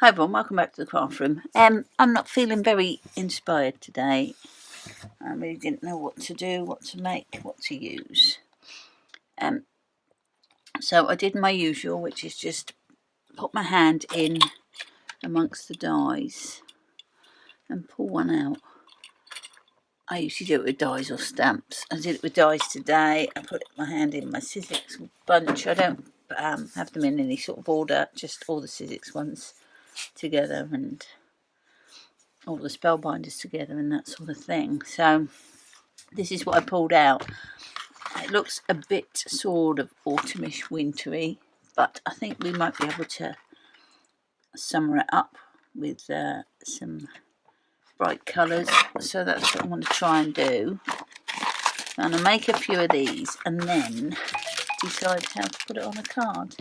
Hi everyone, welcome back to the craft room. I'm not feeling very inspired today. I really didn't know what to do, what to make, what to use. So I did my usual, which is just put my hand in amongst the dies and pull one out. I usually do it with dies or stamps. I did it with dies today. I put my hand in my Sizzix bunch. I don't have them in any sort of order, just all the Sizzix ones together and all the spellbinders together and that sort of thing. So this is what I pulled out. It looks a bit sort of autumnish, wintry, but I think we might be able to summer it up with some bright colours. So that's what I want to try and do. I'm going to make a few of these and then decide how to put it on a card.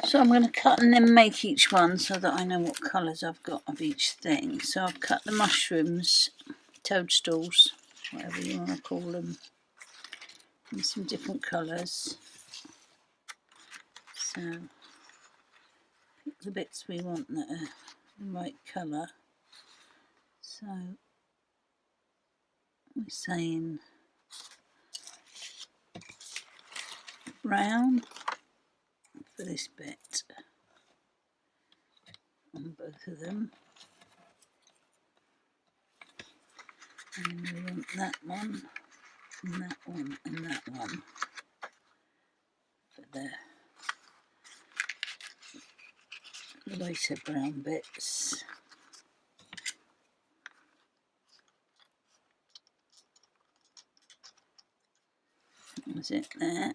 So I'm going to cut and then make each one so that I know what colours I've got of each thing. So I've cut the mushrooms, toadstools, whatever you want to call them, in some different colours. So pick the bits we want that are the right colour. So we're saying brown for this bit on both of them. And we want that one, and that one, and that one for the lighter brown bits. That was it there.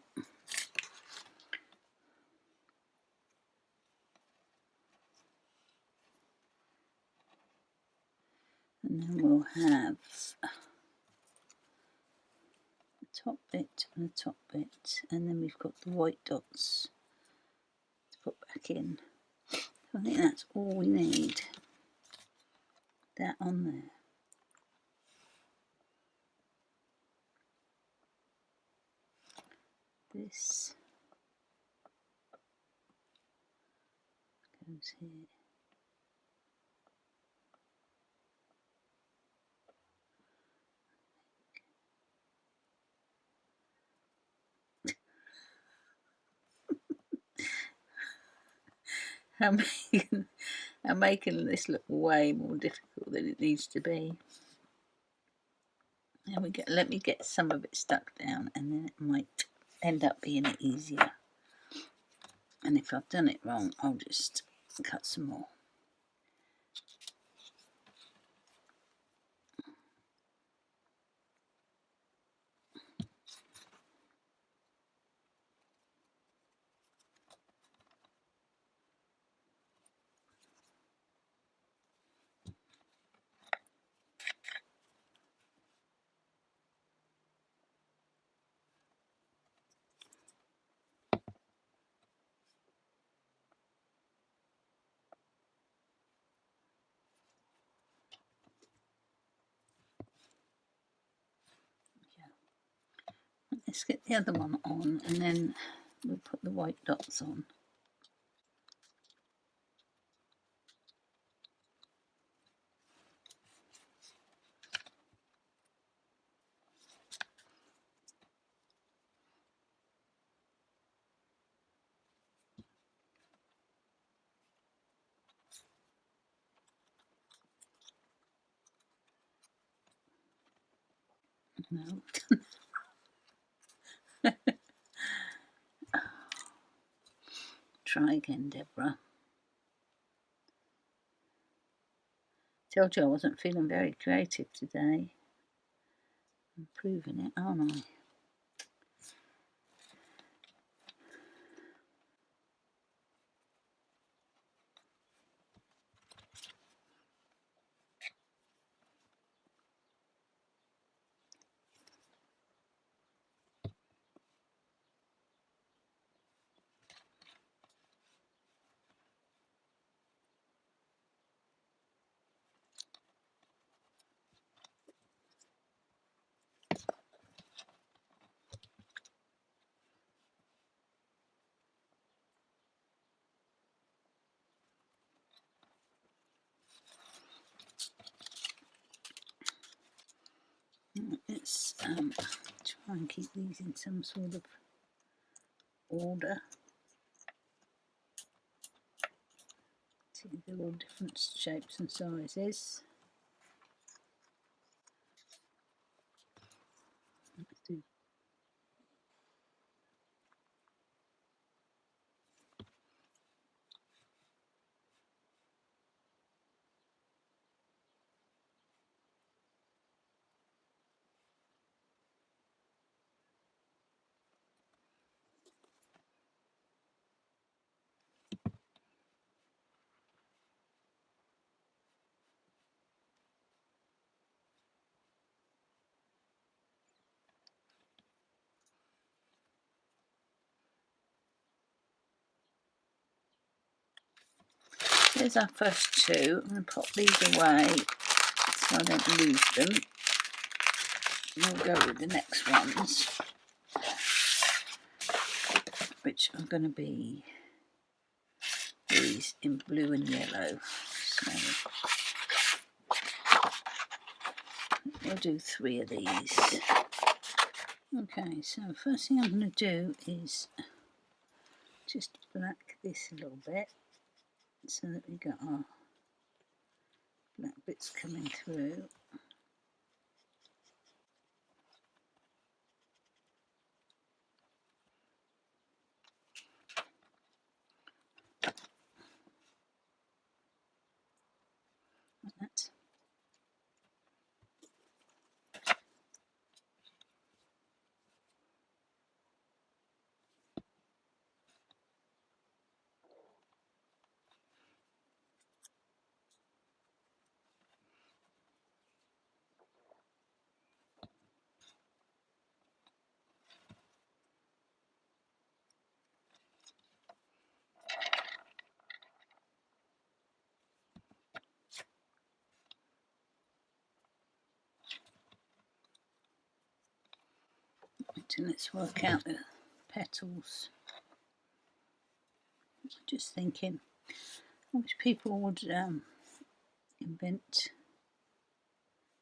And then we'll have a top bit and a top bit, and then we've got the white dots to put back in. So I think that's all we need. That on there. This goes here. I'm making this look way more difficult than it needs to be. There we go. Let me get some of it stuck down and then it might end up being easier. And if I've done it wrong, I'll just cut some more. Let's get the other one on and then we'll put the white dots on. No. Try again, Deborah. Told you I wasn't feeling very creative today. I'm proving it, aren't I? Try and keep these in some sort of order. See, they're all different shapes and sizes. Let's do There's our first two. I'm going to pop these away so I don't lose them. We'll go with the next ones, which are going to be these in blue and yellow. So we'll do 3 of these. Okay, so first thing I'm going to do is just black this a little bit, so that we got our black bits coming through. Like that. So let's work out the petals. Just thinking, I wish people would invent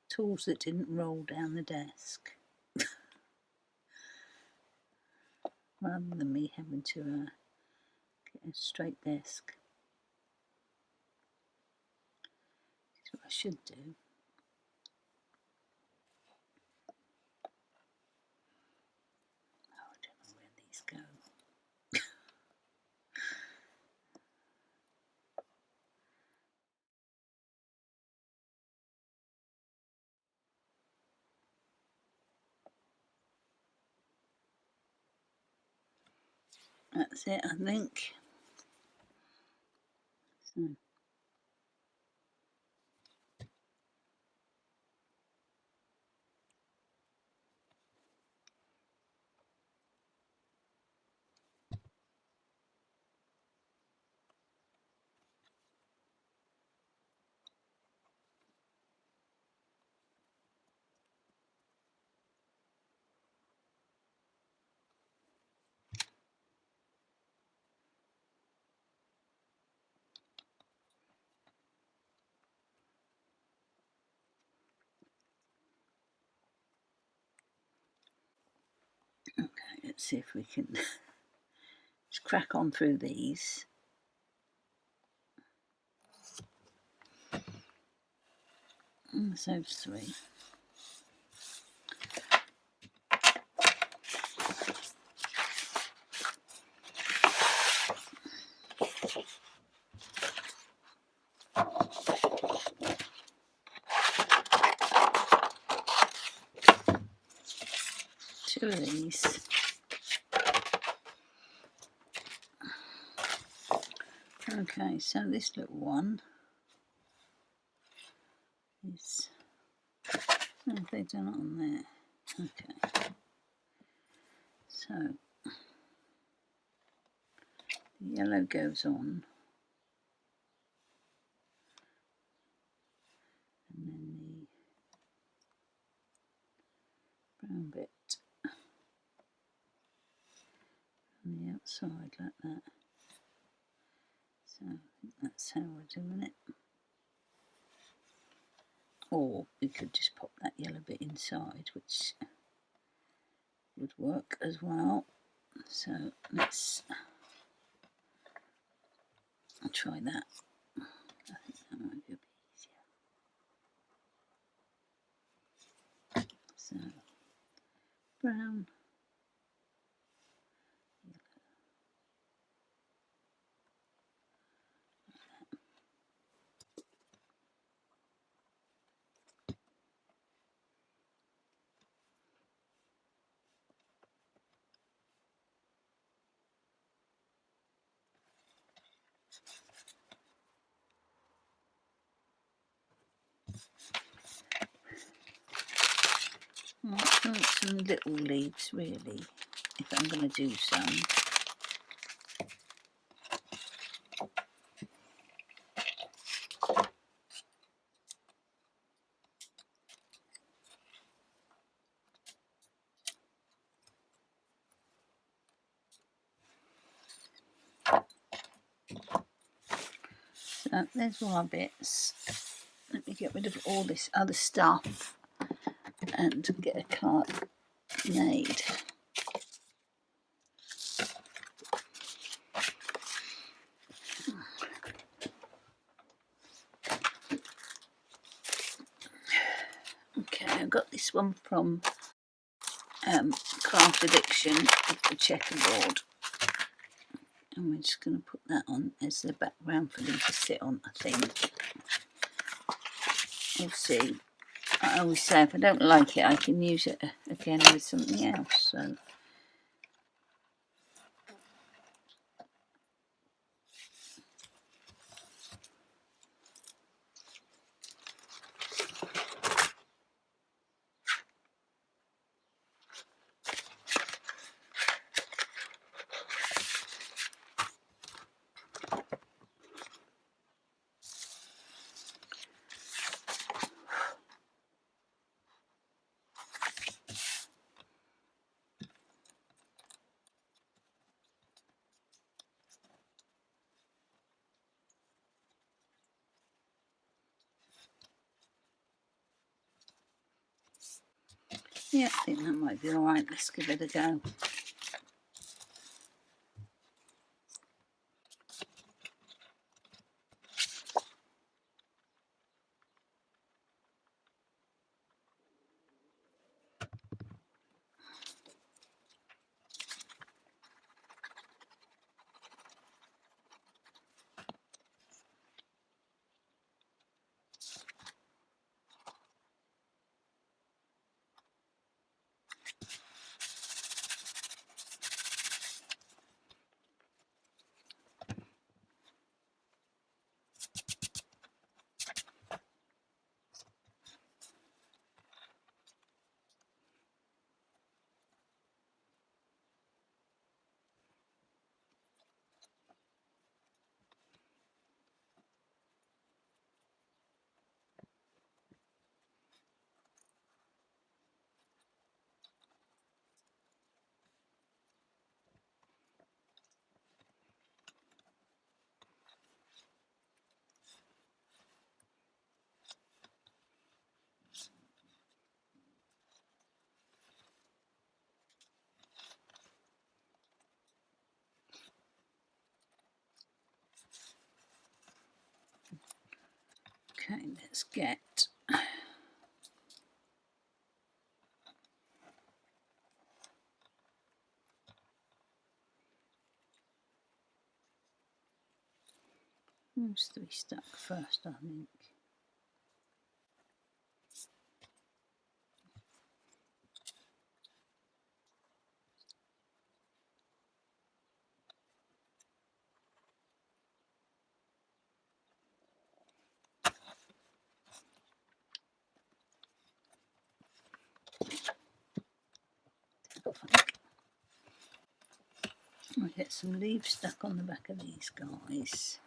tools that didn't roll down the desk, rather than me having to get a straight desk. That's what I should do. Oh, I don't know where these go. That's it, I think. So. Okay, let's see if we can just crack on through these. So 3. Two of these. Okay, so this little one is, oh, they've done it on there. Okay, so the yellow goes on, and then the brown bit on the outside like that. So I think that's how we're doing it. Or we could just pop that yellow bit inside, which would work as well. So let's try that. I think that might be a bit easier. So brown. I want some little leaves really, if I'm going to do some. So there's all our bits. Let me get rid of all this other stuff and get a card made. Okay, I've got this one from Craft Addiction of the checkerboard, and we're just going to put that on as the background for them to sit on, I think. We'll see. I always say if I don't like it I can use it again with something else. So yeah, I think that might be alright. Let's give it a go. Okay, let's get those three stuck first, I think. I'll get some leaves stuck on the back of these guys.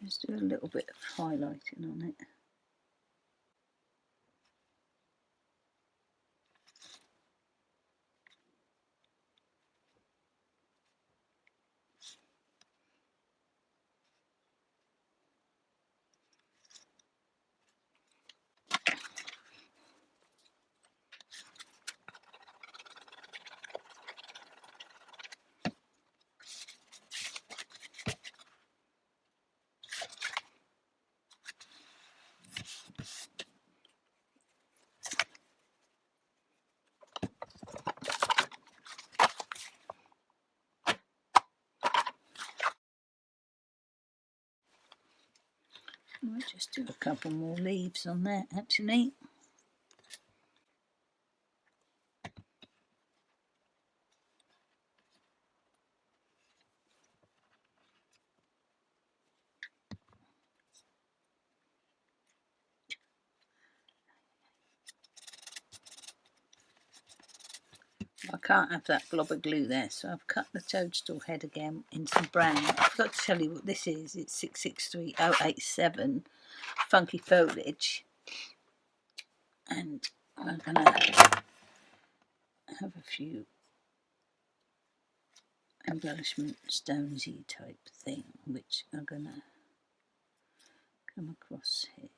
Just do a little bit of highlighting on it. I'll just do a couple more leaves on there actually. I can't have that blob of glue there, so I've cut the toadstool head again in some brown. I forgot to tell you what this is. It's 663087 Funky Foliage. And I'm going to have a few embellishment stonesy type thing, which I'm going to come across here.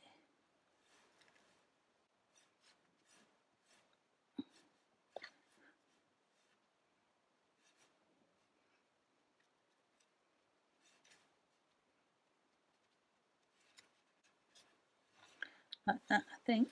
Like that, I think.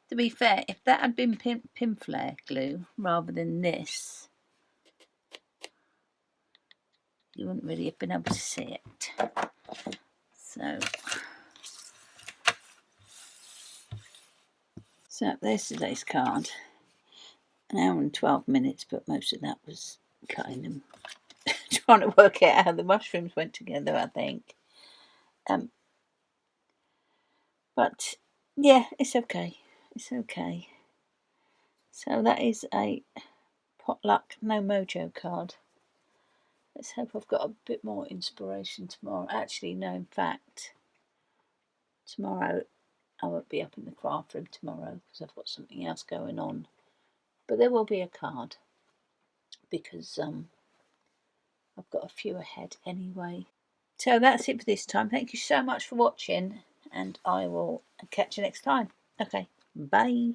To be fair, if that had been pin flare glue rather than this, you wouldn't really have been able to see it. So there's today's card. An hour and 12 minutes, but most of that was cutting them, trying to work out how the mushrooms went together, I think. But yeah, it's okay. It's okay. So that is a potluck no Mojo card. Let's hope I've got a bit more inspiration tomorrow. Actually, no, in fact, tomorrow I won't be up in the craft room tomorrow because I've got something else going on. But there will be a card because I've got a few ahead anyway. So that's it for this time. Thank you so much for watching, and I will catch you next time. Okay, bye.